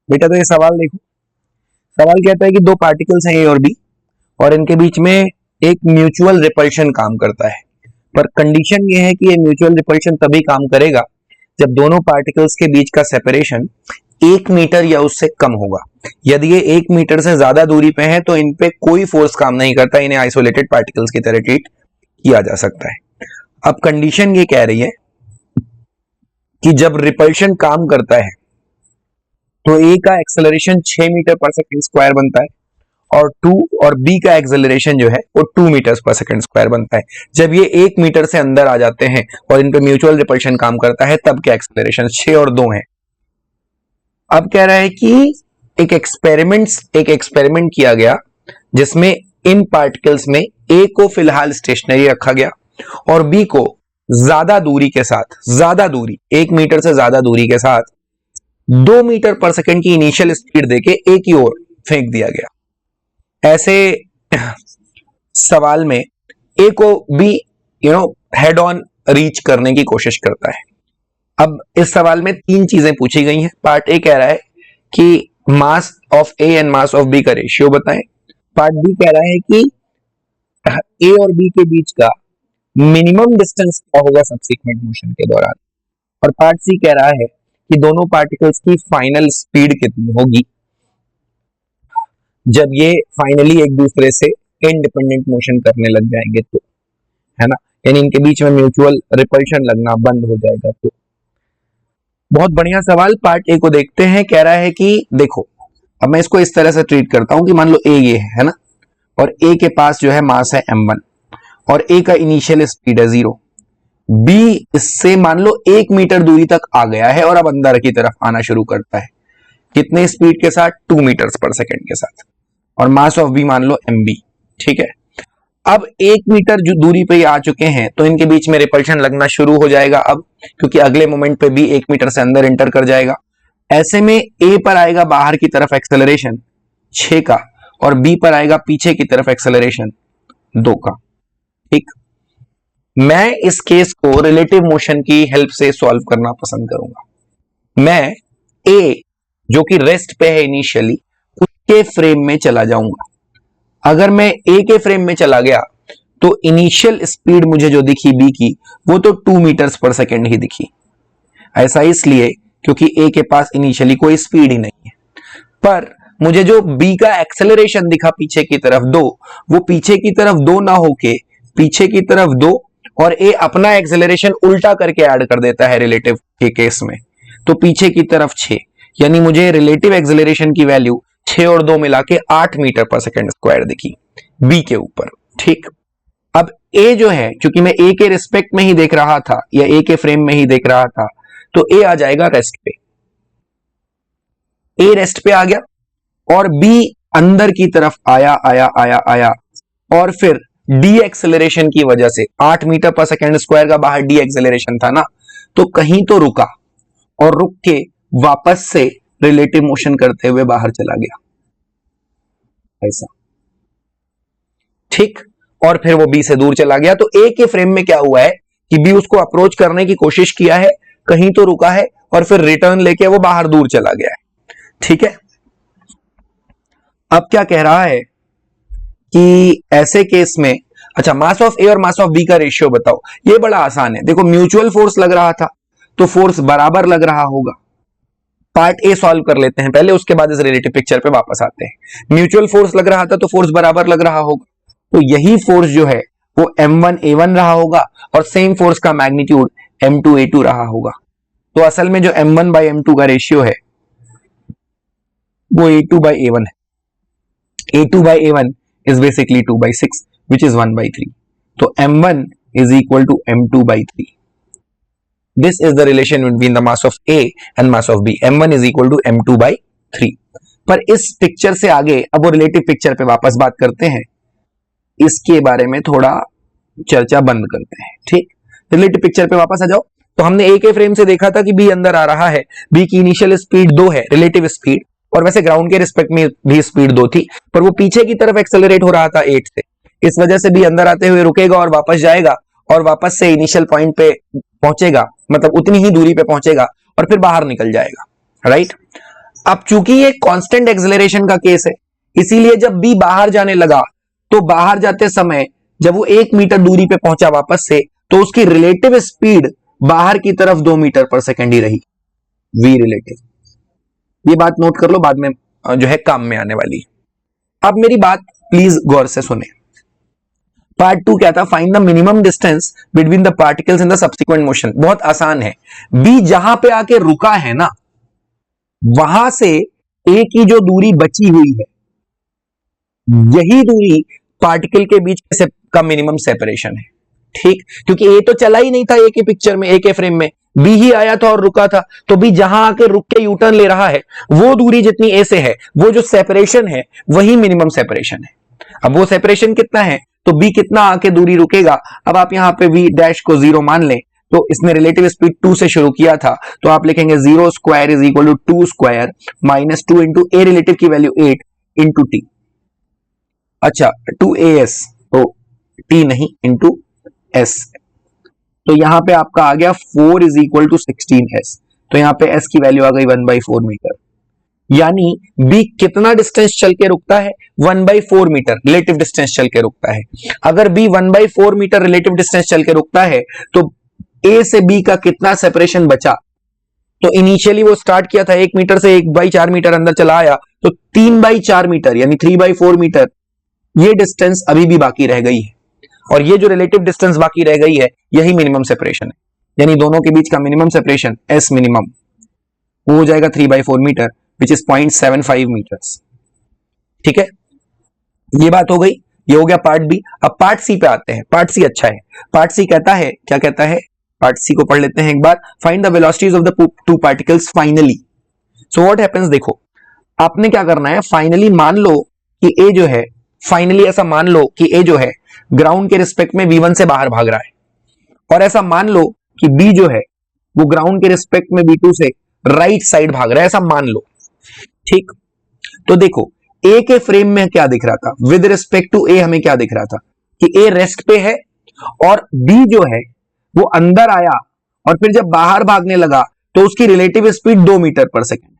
बेटा तो ये सवाल देखो, सवाल कहता है कि दो पार्टिकल्स हैं ए और बी और इनके बीच में एक म्यूचुअल रिपल्शन काम करता है, पर कंडीशन ये है कि ये म्यूचुअल रिपल्शन तभी काम करेगा जब दोनों पार्टिकल्स के बीच का सेपरेशन 1 मीटर या उससे कम होगा। यदि ये 1 मीटर से ज्यादा दूरी पे है तो इन पे कोई फोर्स काम नहीं करता, इन्हें आइसोलेटेड पार्टिकल्स की तरह ट्रीट किया जा सकता है। अब कंडीशन ये कह रही है कि जब रिपल्शन काम करता है तो ए का एक्सेलरेशन 6 मीटर पर सेकंड स्क्वायर बनता है और 2 और बी का एक्सेलरेशन जो है वो 2 मीटर पर सेकंड स्क्वायर बनता है। जब ये 1 मीटर से अंदर आ जाते हैं और इन पे म्यूचुअल रिपल्शन काम करता है तब क्या एक्सेलरेशन 6 और 2 है। अब कह रहा है कि एक एक्सपेरिमेंट किया गया जिसमें इन पार्टिकल्स में ए को फिलहाल स्टेशनरी रखा गया और बी को ज्यादा दूरी के साथ, ज्यादा दूरी 1 मीटर से ज्यादा दूरी के साथ 2 मीटर पर सेकंड की इनिशियल स्पीड देके ए की ओर फेंक दिया गया। ऐसे सवाल में ए को बी हेड ऑन रीच करने की कोशिश करता है। अब इस सवाल में 3 चीजें पूछी गई हैं। पार्ट ए कह रहा है कि mass of A and mass of B का रेशियो बताएं। पार्ट बी कह रहा है कि ए और बी के बीच का मिनिमम डिस्टेंस क्या होगा सबसीक्वेंट मोशन के दौरान। और पार्ट सी कह रहा है कि दोनों पार्टिकल्स की फाइनल स्पीड कितनी होगी जब ये फाइनली एक दूसरे से इंडिपेंडेंट मोशन करने लग जाएंगे तो, है ना, यानी इनके बीच में म्यूचुअल रिपल्शन लगना बंद हो जाएगा तो। बहुत बढ़िया सवाल। पार्ट ए को देखते हैं। कह रहा है कि देखो, अब मैं इसको इस तरह से ट्रीट करता हूं कि मान लो ए ये है ना, और ए के पास जो है मास है m1 और ए का इनिशियल स्पीड है 0। बी इससे मान लो 1 मीटर दूरी तक आ गया है और अब अंदर की तरफ आना शुरू करता है। कितने स्पीड के साथ? 2 मीटर पर सेकंड के साथ। और मास ऑफ बी मान लो mb। ठीक है, अब 1 मीटर जो दूरी पे आ चुके हैं तो इनके बीच में रिपल्शन लगना शुरू हो जाएगा अब, क्योंकि अगले मोमेंट पे बी 1 मीटर से अंदर एंटर कर जाएगा। ऐसे में ए पर आएगा बाहर की तरफ एक्सेलरेशन 6 का और बी पर आएगा पीछे की तरफ एक्सेलरेशन 2 का। ठीक, मैं इस केस को रिलेटिव मोशन की हेल्प से सॉल्व करना पसंद करूंगा। मैं ए जो कि रेस्ट पे है इनिशियली उसके फ्रेम में चला जाऊंगा। अगर मैं ए के फ्रेम में चला गया तो इनिशियल स्पीड मुझे जो दिखी बी की वो तो 2 मीटर्स पर सेकंड ही दिखी। ऐसा इसलिए क्योंकि ए के पास इनिशियली कोई स्पीड ही नहीं है। पर मुझे जो बी का एक्सेलरेशन दिखा पीछे की तरफ 2, वो पीछे की तरफ 2 ना होके पीछे की तरफ 2 और ए अपना एक्सेलरेशन उल्टा करके ऐड कर देता है रिलेटिव के केस में, तो पीछे की तरफ 6, यानी मुझे रिलेटिव एक्सेलरेशन की वैल्यू 6 और 2 मिला के 8 मीटर पर सेकंड स्क्वायर दिखी बी के ऊपर। ठीक, अब ए जो है, क्योंकि मैं ए के रिस्पेक्ट में ही देख रहा था या ए के फ्रेम में ही देख रहा था, तो ए आ जाएगा रेस्ट पे। ए रेस्ट पे आ गया और बी अंदर की तरफ आया आया आया आया और फिर डी एक्सेलरेशन की वजह से 8 मीटर पर सेकंड स्क्वायर का बाहर डी एक्सेलरेशन था ना, तो कहीं तो रुका और रुक के वापस से रिलेटिव मोशन करते हुए बाहर चला गया ऐसा। ठीक, और फिर वो बी से दूर चला गया। तो ए के फ्रेम में क्या हुआ है कि बी उसको अप्रोच करने की कोशिश किया है, कहीं तो रुका है और फिर रिटर्न लेके वो बाहर दूर चला गया है। ठीक है, अब क्या कह रहा है कि ऐसे केस में, अच्छा, मास ऑफ ए और मास ऑफ बी का रेशियो बताओ। ये बड़ा आसान है। देखो, म्यूचुअल फोर्स लग रहा था तो फोर्स बराबर लग रहा होगा। पार्ट ए सॉल्व कर लेते हैं पहले, उसके बाद इस रिलेटिव पिक्चर पे वापस आते हैं। म्यूचुअल फोर्स लग रहा था तो फोर्स बराबर लग रहा होगा, तो यही फोर्स जो है वो m1a1 रहा होगा और सेम फोर्स का मैग्नीट्यूड m2a2 रहा होगा। तो असल में जो m1 बाई m2 का रेशियो है वो a2 बाई a1 है। a2 by a1 is basically 2 by 6 which is 1 by 3. तो m1 is equal to m2 by 3. This is the relation between the mass of A and mass of B. m1 is equal to m2 by 3. पर इस picture से आगे अब वो relative picture पे वापस बात करते हैं, इसके बारे में थोड़ा चर्चा बंद करते हैं। ठीक, रिलेटिव पिक्चर पे वापस आ जाओ। तो हमने ए के फ्रेम से देखा था कि बी अंदर आ रहा है, बी की इनिशियल स्पीड 2 है, रिलेटिव स्पीड, और वैसे ग्राउंड के रिस्पेक्ट में भी स्पीड 2 थी, पर वो पीछे की तरफ एक्सेलरेट हो रहा था 8 से। इस वजह से बी अंदर आते हुए रुकेगा और वापस जाएगा और वापस से इनिशियल पॉइंट पे पहुंचेगा, मतलब उतनी ही दूरी पे पहुंचेगा और फिर बाहर निकल जाएगा। राइट, अब चूंकि ये कांस्टेंट एक्सेलरेशन का केस है, इसीलिए जब बी बाहर जाने लगा तो बाहर जाते समय जब वो 1 मीटर दूरी पे पहुंचा वापस से, तो उसकी रिलेटिव स्पीड बाहर की तरफ 2 मीटर पर सेकेंड ही रही, वी रिलेटिव। ये बात नोट कर लो, बाद में जो है काम में आने वाली। अब मेरी बात प्लीज गौर से सुने। पार्ट 2 क्या था? Find the minimum distance between the particles in the subsequent motion. बहुत आसान है, बी जहां पे आके रुका है ना, वहां से ए की जो दूरी बची हुई है, यही दूरी पार्टिकल के बीच का मिनिमम सेपरेशन है। ठीक, क्योंकि ए तो चला ही नहीं था ए के पिक्चर में, ए के फ्रेम में, बी ही आया था और रुका था, तो बी जहां आके रुक के यूटर्न ले रहा है, वो दूरी जितनी ए से है, वो जो सेपरेशन है वही मिनिमम सेपरेशन है। अब वो सेपरेशन कितना है, तो बी कितना आके दूरी रुकेगा। अब आप यहां पे वी डैश को 0 मान लें, तो इसने रिलेटिव स्पीड 2 से शुरू किया था, तो आप लिखेंगे 0 square is equal to 2 square minus 2 into A relative की वैल्यू 8 इंटू टी। अच्छा 2as, तो t नहीं इंटू s, तो यहां पे आपका आ गया 4 इज इक्वल टू 16s, तो यहां पे s की वैल्यू आ गई 1/4 मीटर। यानी b कितना डिस्टेंस चल के रुकता है? 1/4 मीटर रिलेटिव डिस्टेंस चल के रुकता है। अगर b 1/4 मीटर रिलेटिव डिस्टेंस चल के रुकता है, तो a से b का कितना सेपरेशन बचा? तो इनिशियली वो स्टार्ट किया था 1 मीटर से 1/4 मीटर अंदर चला आया, तो 3/4 मीटर यानी 3/4 मीटर ये डिस्टेंस अभी भी बाकी रह गई है, और ये जो रिलेटिव डिस्टेंस बाकी रह गई है यही मिनिमम सेपरेशन है। यानी दोनों के बीच का मिनिमम सेपरेशन एस मिनिमम वो हो जाएगा 3/4 मीटर विच इज 0.75 मीटर्स। ठीक है, ये बात हो गई, ये हो गया पार्ट बी। अब पार्ट सी पे आते हैं। पार्ट सी अच्छा है। पार्ट सी कहता है, क्या कहता है? पार्ट सी को पढ़ लेते हैं एक बार। Find the velocities of the two particles finally. So what happens, देखो आपने क्या करना है, फाइनली मान लो कि ए जो है, फाइनली ऐसा मान लो कि ए जो है ग्राउंड के रिस्पेक्ट में v1 से बाहर भाग रहा है, और ऐसा मान लो कि b जो है वो ग्राउंड के रिस्पेक्ट में v2 से राइट साइड भाग रहा है, ऐसा मान लो। ठीक, तो देखो a के फ्रेम में क्या दिख रहा था, विद रिस्पेक्ट टू a हमें क्या दिख रहा था कि a रेस्ट पे है और b जो है वो अंदर आया, और फिर जब बाहर भागने लगा तो उसकी रिलेटिव स्पीड 2 मीटर पर सेकेंड।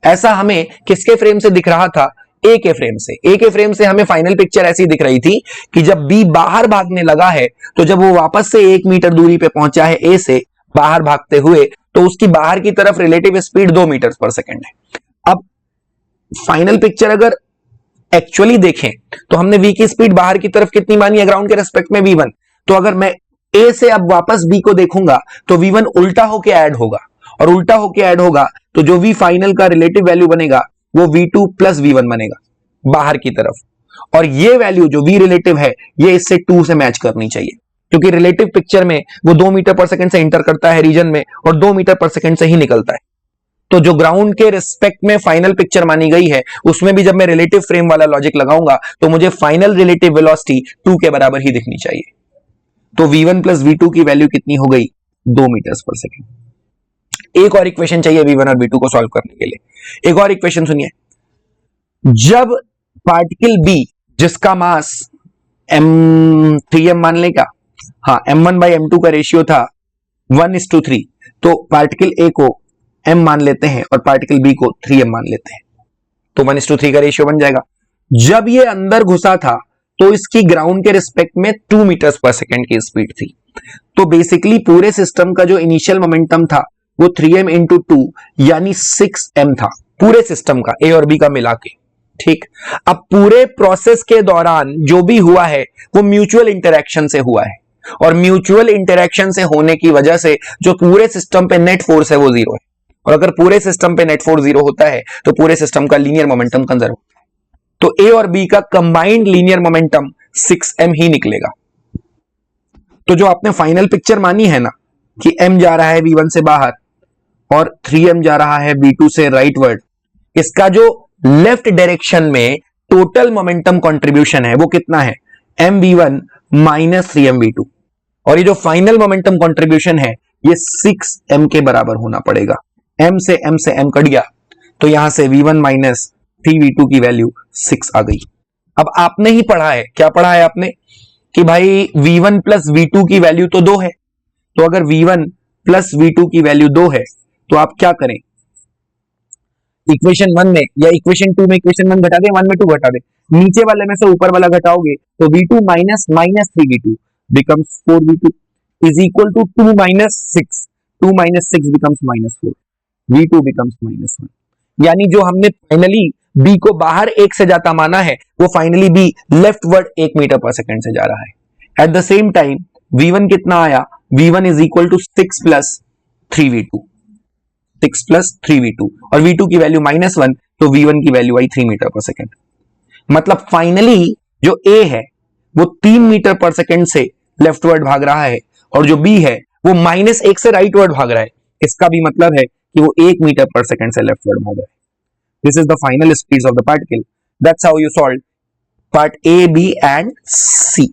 ऐसा हमें किसके फ्रेम से दिख रहा था? ए के फ्रेम से। ए के फ्रेम से हमें फाइनल पिक्चर ऐसी दिख रही थी कि जब बी बाहर भागने लगा है, तो जब वो वापस से 1 मीटर दूरी पे पहुंचा है ए से बाहर भागते हुए, तो उसकी बाहर की तरफ रिलेटिव स्पीड 2 मीटर पर सेकेंड है। अब फाइनल पिक्चर अगर एक्चुअली देखें तो हमने वी की स्पीड बाहर की तरफ कितनी मानी है ग्राउंड के रेस्पेक्ट में? v1। तो अगर मैं ए से अब वापस बी को देखूंगा तो v1 उल्टा होके ऐड होगा, और उल्टा होके ऐड होगा तो जो v फाइनल का रिलेटिव वैल्यू बनेगा वो v2 प्लस v1 बनेगा बाहर की तरफ, और ये वैल्यू जो v रिलेटिव है ये इससे 2 से मैच करनी चाहिए, क्योंकि रिलेटिव पिक्चर में वो 2 मीटर पर सेकंड से इंटर करता है रीजन में, और 2 मीटर पर सेकंड से ही निकलता है। तो जो ग्राउंड के रिस्पेक्ट में फाइनल पिक्चर मानी गई है, उसमें भी जब मैं रिलेटिव फ्रेम वाला लॉजिक लगाऊंगा तो मुझे फाइनल रिलेटिव वेलोसिटी 2 के बराबर ही दिखनी चाहिए। तो v1 प्लस v2 की वैल्यू कितनी हो गई? 2 मीटर पर सेकेंड। एक और इक्वेशन चाहिए v1 और v2 को सॉल्व करने के लिए। एक और इक्वेशन सुनिए, जब पार्टिकल b जिसका मास m3m मान लेगा, हाँ m1 बाई m2 का रेशियो था 1:3, तो पार्टिकल a को m मान लेते हैं और पार्टिकल b को 3m मान लेते हैं, तो 1:3 का रेशियो बन जाएगा। जब ये अंदर घुसा था तो इसकी ग्राउंड के रिस्पेक्ट में 2 मीटर पर सेकेंड की स्पीड थी। तो बेसिकली पूरे सिस्टम का जो इनिशियल मोमेंटम था वो 3m इंटू 2 यानी 6m था, पूरे सिस्टम का ए और बी का मिला के। ठीक, अब पूरे प्रोसेस के दौरान जो भी हुआ है वो म्यूचुअल इंटरेक्शन से हुआ है, और म्यूचुअल इंटरेक्शन से होने की वजह से जो पूरे सिस्टम पे नेट फोर्स है वो 0 है, और अगर पूरे सिस्टम पे नेट फोर्स 0 होता है तो पूरे सिस्टम का लीनियर मोमेंटम कंजर्व होता है। तो ए और बी का कंबाइंड लीनियर मोमेंटम 6m ही निकलेगा। तो जो आपने फाइनल पिक्चर मानी है ना कि m जा रहा है v1 से बाहर और 3m जा रहा है v2 से राइटवर्ड, इसका जो लेफ्ट डायरेक्शन में टोटल मोमेंटम कंट्रीब्यूशन है वो कितना है? mv1 माइनस 3mv2, और ये जो फाइनल मोमेंटम कंट्रीब्यूशन है ये 6m के बराबर होना पड़ेगा। m से m कट गया, तो यहां से v1 माइनस 3v2 की वैल्यू 6 आ गई। अब आपने ही पढ़ा है, क्या पढ़ा है आपने कि भाई v1 प्लस v2 की वैल्यू तो 2 है, तो अगर v1 प्लस v2 की वैल्यू 2 है तो आप क्या करें, इक्वेशन 1 में या इक्वेशन 2 में इक्वेशन 1 घटा दे, 1 में 2 घटा दे, नीचे वाले में से ऊपर वाला घटाओगे तो V2 minus minus 3V2 becomes 4V2 is equal to 2 minus 6, 2 minus 6 becomes minus 4, V2 becomes minus 1। यानी जो हमने फाइनली B को बाहर 1 से जाता माना है, वो फाइनली B लेफ्टवर्ड 1 मीटर पर सेकंड से जा रहा है। At the same time V1 कितना आया, V1 is equal to 6 plus 3V2, 6 plus 3V2 और V2 की वैल्यू -1, तो V1 की वैल्यू आई 3 मीटर पर सेकंड। मतलब फाइनली जो A है वो 3 मीटर पर सेकंड से लेफ्टवर्ड भाग रहा है और जो B है वो -1 से राइटवर्ड भाग रहा है। इसका भी मतलब है कि वो 1 मीटर पर सेकंड से लेफ्टवर्ड भाग रहा है। This is the final speed of the particle. That's how you solve part A, B and C।